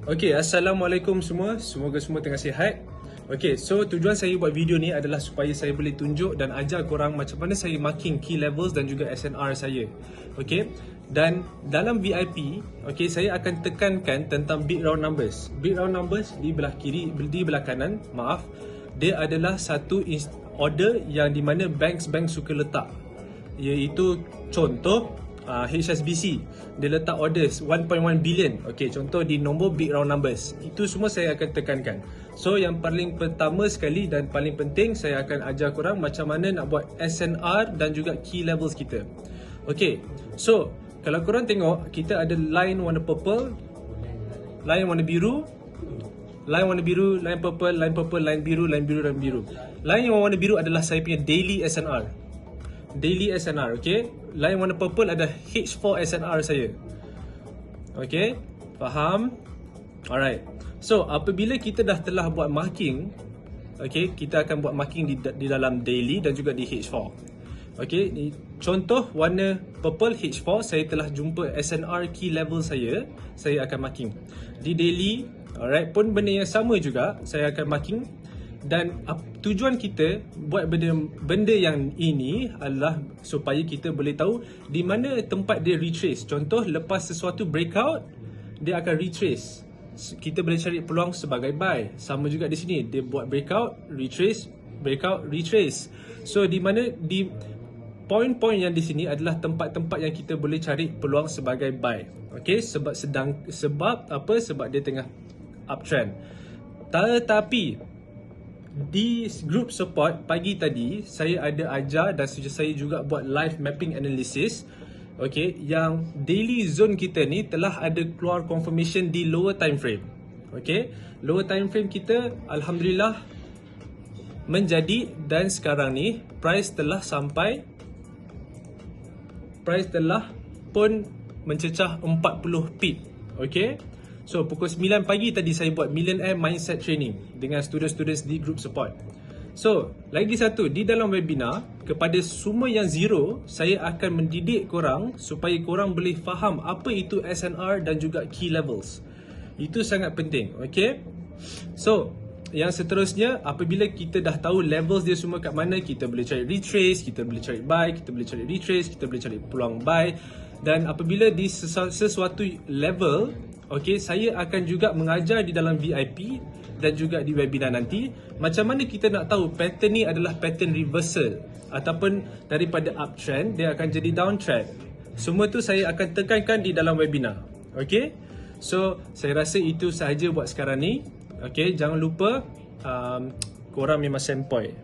Okay, Assalamualaikum semua. Semoga semua tengah sihat. Okay, so tujuan saya buat video ni adalah supaya saya boleh tunjuk dan ajar korang macam mana saya marking key levels dan juga SNR saya. Okay, dan dalam VIP, okay, saya akan tekankan tentang big round numbers. Big round numbers di belah kiri, di belah kanan, maaf, dia adalah satu order yang di mana bank suka letak. Iaitu contoh HSBC, dia letak orders 1.1 billion. Okay, contoh di nombor big round numbers. Itu semua saya akan tekankan. So yang paling pertama sekali dan paling penting, saya akan ajar korang macam mana nak buat SNR dan juga key levels kita. Okay, so kalau korang tengok, kita ada line warna purple, line warna biru, line warna biru, line purple, line biru, line biru, line biru. Line yang warna biru adalah saya punya daily SNR. Daily SNR, okay. Line warna purple ada H4 SNR saya. Okay, faham? Alright. So, apabila kita dah telah buat marking, okay, kita akan buat marking di dalam daily dan juga di H4. Okay, ni contoh warna purple H4, saya telah jumpa SNR key level saya akan marking. Di daily, alright, pun benda yang sama juga, saya akan marking. Dan tujuan kita buat benda yang ini adalah supaya kita boleh tahu di mana tempat dia retrace. Contoh, lepas sesuatu breakout, dia akan retrace. Kita boleh cari peluang sebagai buy. Sama juga di sini, dia buat breakout, retrace, breakout, retrace. So di mana di poin-poin yang di sini adalah tempat-tempat yang kita boleh cari peluang sebagai buy. Okay, sebab dia tengah uptrend. Tetapi di group support pagi tadi, saya ada ajar dan saya juga buat live mapping analysis. Okay, yang daily zone kita ni telah ada keluar confirmation di lower time frame. Okay, lower time frame kita alhamdulillah menjadi, dan sekarang ni price telah pun mencecah 40 pip. Okay, so pukul 9 pagi tadi saya buat Millionaire Mindset Training dengan student-student di group support. So, lagi satu, di dalam webinar, kepada semua yang zero, saya akan mendidik korang supaya korang boleh faham apa itu SNR dan juga key levels. Itu sangat penting, okay? So, yang seterusnya, apabila kita dah tahu levels dia semua kat mana, kita boleh cari retrace, kita boleh cari buy, kita boleh cari retrace, kita boleh cari peluang buy. Dan apabila di sesuatu level, okay, saya akan juga mengajar di dalam VIP dan juga di webinar nanti macam mana kita nak tahu pattern ni adalah pattern reversal ataupun daripada uptrend dia akan jadi downtrend. Semua tu saya akan tekankan di dalam webinar. Okay, so saya rasa itu sahaja buat sekarang ni. Okay, jangan lupa korang memang sempoi.